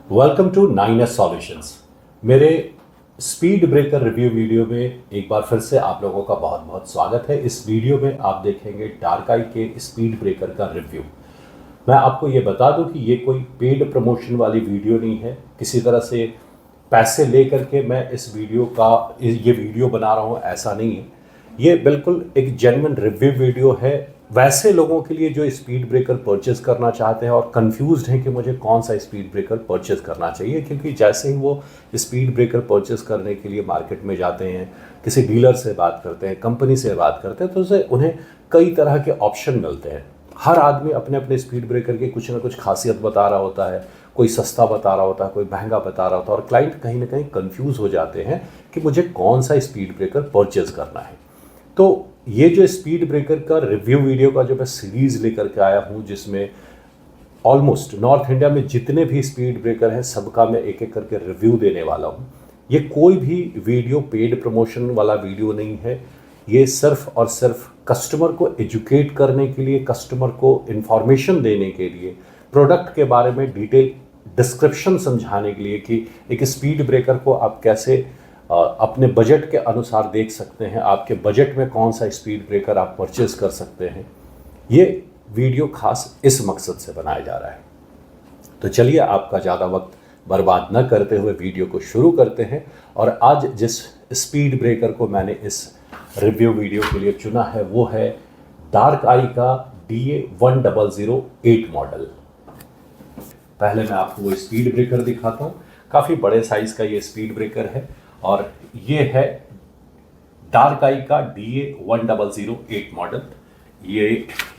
Welcome to 9S solutions. मेरे speed breaker review video में एक बार फिर से आप लोगों का बहुत बहुत स्वागत है। इस वीडियो में आप देखेंगे डार्काई के स्पीड ब्रेकर का रिव्यू। मैं आपको ये बता दूं कि ये कोई पेड प्रमोशन वाली वीडियो नहीं है। किसी तरह से पैसे लेकर के मैं इस वीडियो का ये वीडियो बना रहा हूँ, ऐसा नहीं है। ये बिल्कुल एक जेन्युइन रिव्यू वीडियो है वैसे लोगों के लिए जो स्पीड ब्रेकर परचेज करना चाहते हैं और कंफ्यूज्ड हैं कि मुझे कौन सा स्पीड ब्रेकर परचेज करना चाहिए, क्योंकि जैसे ही वो स्पीड ब्रेकर परचेज करने के लिए मार्केट में जाते हैं, किसी डीलर से बात करते हैं, कंपनी से बात करते हैं, तो उसे उन्हें कई तरह के ऑप्शन मिलते हैं। हर आदमी अपने अपने स्पीड ब्रेकर की कुछ ना कुछ खासियत बता रहा होता है। कोई सस्ता बता रहा होता है, कोई महंगा बता रहा होता है, और क्लाइंट कहीं ना कहीं कंफ्यूज हो जाते हैं कि मुझे कौन सा स्पीड ब्रेकर परचेज करना है। तो ये जो स्पीड ब्रेकर का रिव्यू वीडियो का जो मैं सीरीज़ लेकर के आया हूँ, जिसमें ऑलमोस्ट नॉर्थ इंडिया में जितने भी स्पीड ब्रेकर हैं सबका मैं एक एक करके रिव्यू देने वाला हूँ। ये कोई भी वीडियो पेड प्रमोशन वाला वीडियो नहीं है। ये सिर्फ और सिर्फ कस्टमर को एजुकेट करने के लिए, कस्टमर को इन्फॉर्मेशन देने के लिए, प्रोडक्ट के बारे में डिटेल डिस्क्रिप्शन समझाने के लिए कि एक स्पीड ब्रेकर को आप कैसे अपने बजट के अनुसार देख सकते हैं, आपके बजट में कौन सा स्पीड ब्रेकर आप परचेज कर सकते हैं। ये वीडियो खास इस मकसद से बनाया जा रहा है। तो चलिए आपका ज़्यादा वक्त बर्बाद न करते हुए वीडियो को शुरू करते हैं। और आज जिस स्पीड ब्रेकर को मैंने इस रिव्यू वीडियो के लिए चुना है वो है डार्काई का DA1008 मॉडल। पहले मैं आपको वो स्पीड ब्रेकर दिखाता हूँ। काफ़ी बड़े साइज़ का ये स्पीड ब्रेकर है और ये है डार्काई का DA1008 मॉडल। ये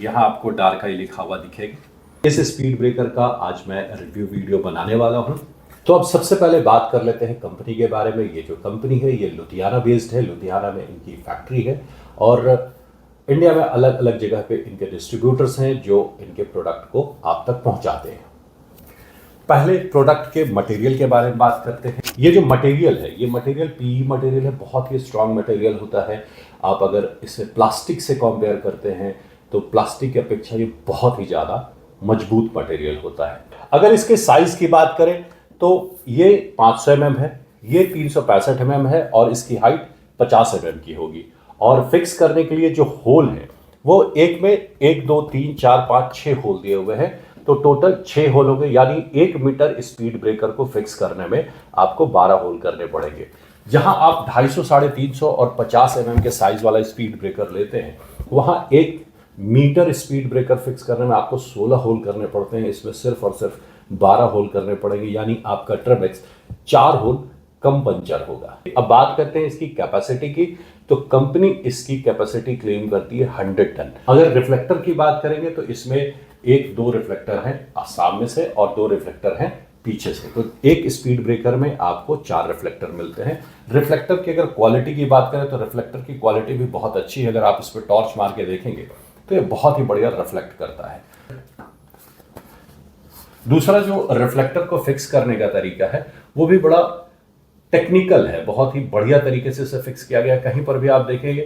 यहाँ आपको डार्काई लिखा हुआ दिखेगा। इस स्पीड ब्रेकर का आज मैं रिव्यू वीडियो बनाने वाला हूँ। तो अब सबसे पहले बात कर लेते हैं कंपनी के बारे में। ये जो कंपनी है ये लुधियाना बेस्ड है। लुधियाना में इनकी फैक्ट्री है और इंडिया में अलग अलग जगह पे इनके डिस्ट्रीब्यूटर्स हैं जो इनके प्रोडक्ट को आप तक पहुँचाते हैं। पहले प्रोडक्ट के मटेरियल के बारे में बात करते हैं। ये जो मटेरियल है, ये मटेरियल PE मटेरियल है, बहुत ही स्ट्रांग मटेरियल होता है। आप अगर इसे प्लास्टिक से कंपेयर करते हैं तो प्लास्टिक की अपेक्षा ये बहुत ही ज़्यादा मजबूत मटेरियल होता है। अगर इसके साइज़ की बात करें तो ये 500 mm है, ये 365 mm है और इसकी हाइट 50 mm की होगी। और फिक्स करने के लिए जो होल है वो एक में 1 2 3 4 5 6 होल दिए हुए हैं। तो टोटल 6 होल होंगे, यानी 1 मीटर स्पीड ब्रेकर को फिक्स करने में आपको 12 होल करने पड़ेंगे। जहां आप 250, 350 और 50 mm के साइज वाला स्पीड ब्रेकर लेते हैं, वहां 1 मीटर स्पीड ब्रेकर फिक्स करने में आपको 16 होल करने पड़ते हैं। इसमें सिर्फ और सिर्फ 12 होल करने पड़ेंगे, यानी आपका ट्रिमेक्स 4 होल कम पंचर होगा। अब बात करते हैं इसकी कैपेसिटी की। तो कंपनी इसकी कैपेसिटी क्लेम करती है 100 टन। अगर रिफ्लेक्टर की बात करेंगे तो इसमें 1-2 रिफ्लेक्टर हैं सामने से और 2 रिफ्लेक्टर हैं पीछे से। तो एक स्पीड ब्रेकर में आपको 4 रिफ्लेक्टर मिलते हैं। रिफ्लेक्टर की अगर क्वालिटी की बात करें तो रिफ्लेक्टर की क्वालिटी भी बहुत अच्छी है। अगर आप इस पर टॉर्च मार के देखेंगे तो ये बहुत ही बढ़िया रिफ्लेक्ट करता है। दूसरा जो रिफ्लेक्टर को फिक्स करने का तरीका है वो भी बड़ा टेक्निकल है, बहुत ही बढ़िया तरीके से इसे फिक्स किया गया। कहीं पर भी आप देखेंगे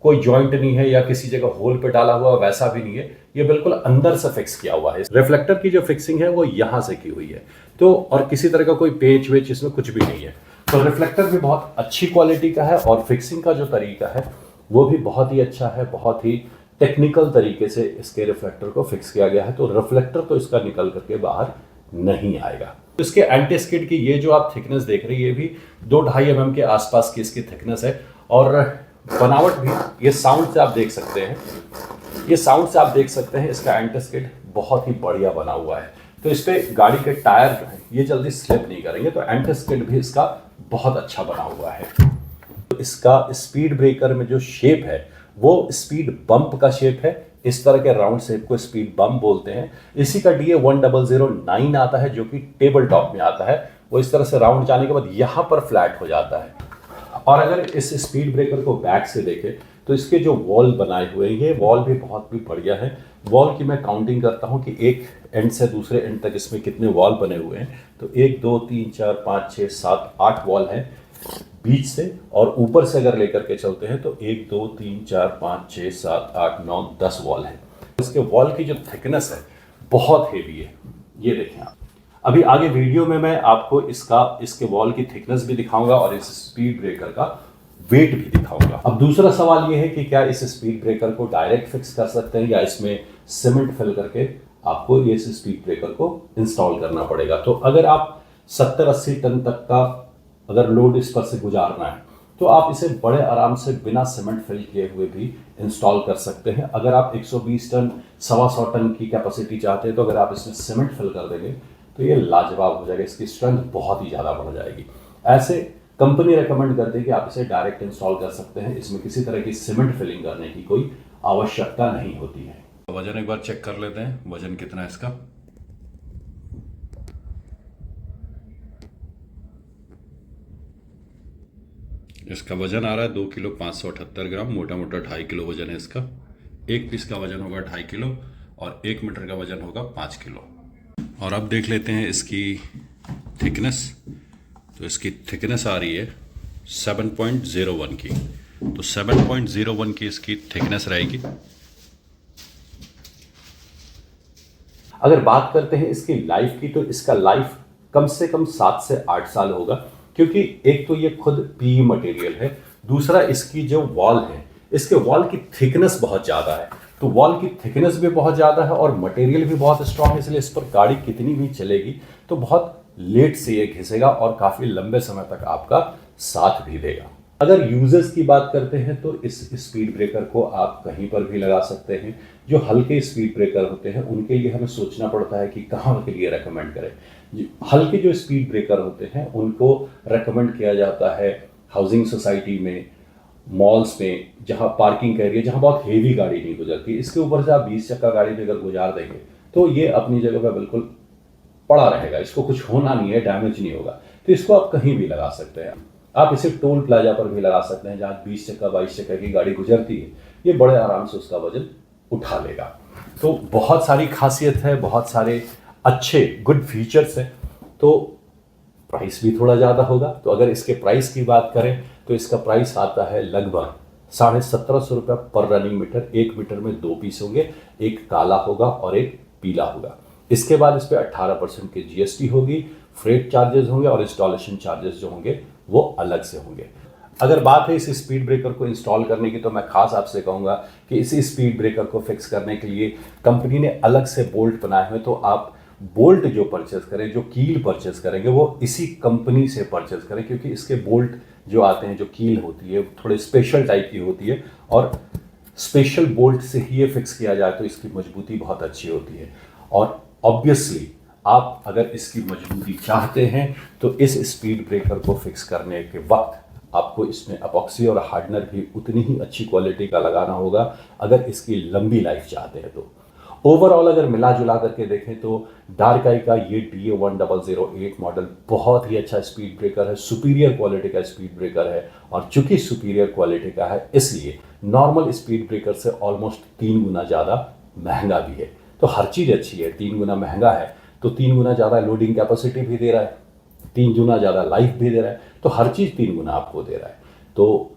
कोई जॉइंट नहीं है या किसी जगह होल पे डाला हुआ, वैसा भी नहीं है। ये बिल्कुल अंदर से फिक्स किया हुआ है। रिफ्लेक्टर की जो फिक्सिंग है वो यहां से की हुई है। तो और किसी तरह का कोई पेच वेच इसमें कुछ भी नहीं है। तो रिफ्लेक्टर भी बहुत अच्छी क्वालिटी का है और फिक्सिंग का जो तरीका है वो भी बहुत ही अच्छा है। बहुत ही टेक्निकल तरीके से इसके रिफ्लेक्टर को फिक्स किया गया है। तो रिफ्लेक्टर तो इसका निकल करके बाहर नहीं आएगा। इसके एंटी स्किड की ये जो आप थिकनेस देख रही है, ये भी 2-2.5 mm के आसपास की इसकी थिकनेस है। और बनावट भी ये साउंड से आप देख सकते हैं, ये साउंड से आप देख सकते हैं इसका एंटी स्किड बहुत ही बढ़िया बना हुआ है। तो इस पे गाड़ी के टायर जो है ये जल्दी स्लिप नहीं करेंगे। तो एंटी स्किड भी इसका बहुत अच्छा बना हुआ है। तो इसका स्पीड ब्रेकर में जो शेप है वो स्पीड बम्प का शेप है। इस तरह के राउंड शेप को स्पीड बम्प बोलते हैं। इसी का DA1009 आता है जो कि टेबल टॉप में आता है। वो इस तरह से राउंड जाने के बाद यहाँ पर फ्लैट हो जाता है। और अगर इस स्पीड ब्रेकर को बैक से देखें तो इसके जो वॉल बनाए हुए हैं ये वॉल भी बहुत भी बढ़िया है। वॉल की मैं काउंटिंग करता हूँ कि एक एंड से दूसरे एंड तक इसमें कितने वॉल बने हुए हैं। तो 1 2 3 4 5 6 7 8 वॉल हैं बीच से, और ऊपर से अगर लेकर के चलते हैं तो 1 2 3 4 5 6 7 8 9 10 वॉल है। इसके वॉल की जो थिकनेस है बहुत हेवी है। ये देखें आप। अभी आगे वीडियो में मैं आपको इसके वॉल की थिकनेस भी दिखाऊंगा और इस स्पीड ब्रेकर का वेट भी दिखाऊंगा। अब दूसरा सवाल यह है कि क्या इस स्पीड ब्रेकर को डायरेक्ट फिक्स कर सकते हैं या इसमें सीमेंट फिल करके आपको ये इस स्पीड ब्रेकर को इंस्टॉल करना पड़ेगा। तो अगर आप 70-80 टन तक का अगर लोड इस पर से गुजारना है तो आप इसे बड़े आराम से बिना सीमेंट फिल किए हुए भी इंस्टॉल कर सकते हैं। अगर आप 120 टन 125 टन की कैपेसिटी चाहते हैं तो अगर आप इसमें सीमेंट फिल कर देंगे तो ये लाजवाब हो जाएगा, इसकी स्ट्रेंथ बहुत ही ज़्यादा बढ़ जाएगी। ऐसे कंपनी रेकमेंड करती है कि आप इसे डायरेक्ट इंस्टॉल कर सकते हैं, इसमें किसी तरह की सीमेंट फिलिंग करने की कोई आवश्यकता नहीं होती है। वजन एक बार चेक कर लेते हैं, वजन कितना है इसका। इसका वजन आ रहा है 2 किलो 578 ग्राम, मोटा मोटा 2.5 किलो वजन है इसका। एक पीस का वजन होगा 2.5 किलो और 1 मीटर का वजन होगा 5 किलो। और अब देख लेते हैं इसकी थिकनेस। तो इसकी थिकनेस आ रही है 7.01 की। तो 7.01 की इसकी थिकनेस रहेगी। अगर बात करते हैं इसकी लाइफ की तो इसका लाइफ कम से कम 7 से 8 साल होगा, क्योंकि एक तो ये खुद पीई मटेरियल है, दूसरा इसकी जो वॉल है इसके वॉल की थिकनेस बहुत ज़्यादा है। तो वॉल की थिकनेस भी बहुत ज़्यादा है और मटेरियल भी बहुत स्ट्रांग है, इसलिए इस पर गाड़ी कितनी भी चलेगी तो बहुत लेट से ये घिसेगा और काफ़ी लंबे समय तक आपका साथ भी देगा। अगर यूजर्स की बात करते हैं तो इस स्पीड ब्रेकर को आप कहीं पर भी लगा सकते हैं। जो हल्के स्पीड ब्रेकर होते हैं उनके लिए हमें सोचना पड़ता है कि कहाँ के लिए रेकमेंड करें। हल्के जो स्पीड ब्रेकर होते हैं उनको रेकमेंड किया जाता है हाउसिंग सोसाइटी में, मॉल्स में, जहाँ पार्किंग एरिया, जहाँ बहुत हेवी गाड़ी नहीं गुजरती। इसके ऊपर से आप 20 चक्का गाड़ी भी अगर गुजार देंगे तो ये अपनी जगह पर बिल्कुल पड़ा रहेगा, इसको कुछ होना नहीं है, डैमेज नहीं होगा। तो इसको आप कहीं भी लगा सकते हैं। आप इसे टोल प्लाजा पर भी लगा सकते हैं जहाँ 20 चक्का 22 चक्का की गाड़ी गुजरती है, ये बड़े आराम से उसका वजन उठा लेगा। तो बहुत सारी खासियत है, बहुत सारे अच्छे गुड फीचर्स हैं। तो प्राइस भी थोड़ा ज़्यादा होगा। तो अगर इसके प्राइस की बात करें तो इसका प्राइस आता है लगभग 1750 रुपये पर रनिंग मीटर। 1 मीटर में 2 पीस होंगे, एक काला होगा और एक पीला होगा। इसके बाद इस पर 18% की जीएसटी होगी, फ्रेट चार्जेस होंगे और इंस्टॉलेशन चार्जेस जो होंगे वो अलग से होंगे। अगर बात है इस स्पीड ब्रेकर को इंस्टॉल करने की तो मैं खास आपसे कहूँगा कि इस स्पीड ब्रेकर को फिक्स करने के लिए कंपनी ने अलग से बोल्ट बनाए हुए। तो आप बोल्ट जो परचेज करें, जो कील परचेज करेंगे वो इसी कंपनी से परचेज करें, क्योंकि इसके बोल्ट जो आते हैं, जो कील होती है थोड़े स्पेशल टाइप की होती है और स्पेशल बोल्ट से ही ये फिक्स किया जाए तो इसकी मजबूती बहुत अच्छी होती है। और ऑब्वियसली आप अगर इसकी मजबूती चाहते हैं तो इस स्पीड ब्रेकर को फिक्स करने के वक्त आपको इसमें अपॉक्सी और हार्डनर भी उतनी ही अच्छी क्वालिटी का लगाना होगा अगर इसकी लंबी लाइफ चाहते हैं तो। ओवरऑल अगर मिला जुला करके देखें तो डार्काई का ये DA1008 मॉडल बहुत ही अच्छा स्पीड ब्रेकर है, सुपीरियर क्वालिटी का स्पीड ब्रेकर है। और चूंकि सुपीरियर क्वालिटी का है इसलिए नॉर्मल स्पीड ब्रेकर से ऑलमोस्ट 3 गुना ज़्यादा महंगा भी है। तो हर चीज़ अच्छी है, 3 गुना महंगा है तो 3 गुना ज़्यादा लोडिंग कैपेसिटी भी दे रहा है, 3 गुना ज़्यादा लाइफ भी दे रहा है, तो हर चीज़ 3 गुना आपको दे रहा है। तो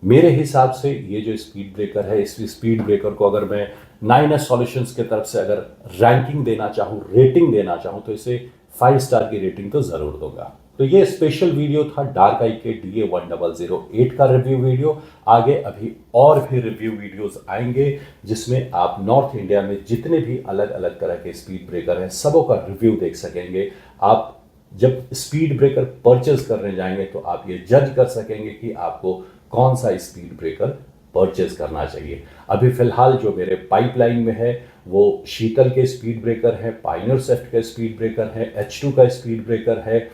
मेरे हिसाब से ये जो स्पीड ब्रेकर है, इस स्पीड ब्रेकर को अगर मैं 9S सॉल्यूशंस की तरफ से अगर रैंकिंग देना चाहूँ, रेटिंग देना चाहूँ तो इसे 5 स्टार की रेटिंग तो ज़रूर दूंगा। तो ये स्पेशल वीडियो था डार्काई के DA1008 का रिव्यू वीडियो। आगे अभी और भी रिव्यू वीडियोस आएंगे जिसमें आप नॉर्थ इंडिया में जितने भी अलग अलग तरह के स्पीड ब्रेकर हैं सबों का रिव्यू देख सकेंगे। आप जब स्पीड ब्रेकर परचेज करने जाएंगे तो आप ये जज कर सकेंगे कि आपको कौन सा स्पीड ब्रेकर परचेज करना चाहिए। अभी फिलहाल जो मेरे पाइपलाइन में है वो शीतल के स्पीड ब्रेकर है, पायनियर सेफ्ट का स्पीड ब्रेकर है, H2 का स्पीड ब्रेकर है,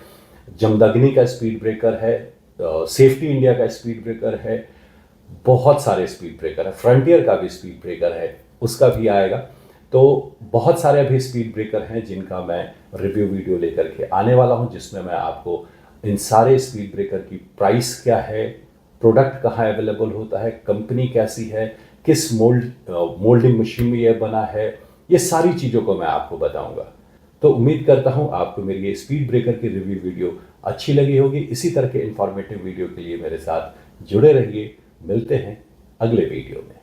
जमदग्नि का स्पीड ब्रेकर है, सेफ्टी इंडिया का स्पीड ब्रेकर है, बहुत सारे स्पीड ब्रेकर है, फ्रंटियर का भी स्पीड ब्रेकर है, उसका भी आएगा। तो बहुत सारे अभी स्पीड ब्रेकर हैं जिनका मैं रिव्यू वीडियो लेकर के आने वाला हूं, जिसमें मैं आपको इन सारे स्पीड ब्रेकर की प्राइस क्या है, प्रोडक्ट कहाँ अवेलेबल होता है, कंपनी कैसी है, किस मोल्डिंग मशीन में यह बना है, ये सारी चीज़ों को मैं आपको बताऊंगा। तो उम्मीद करता हूं आपको मेरी ये स्पीड ब्रेकर की रिव्यू वीडियो अच्छी लगी होगी। इसी तरह के इंफॉर्मेटिव वीडियो के लिए मेरे साथ जुड़े रहिए। मिलते हैं अगले वीडियो में।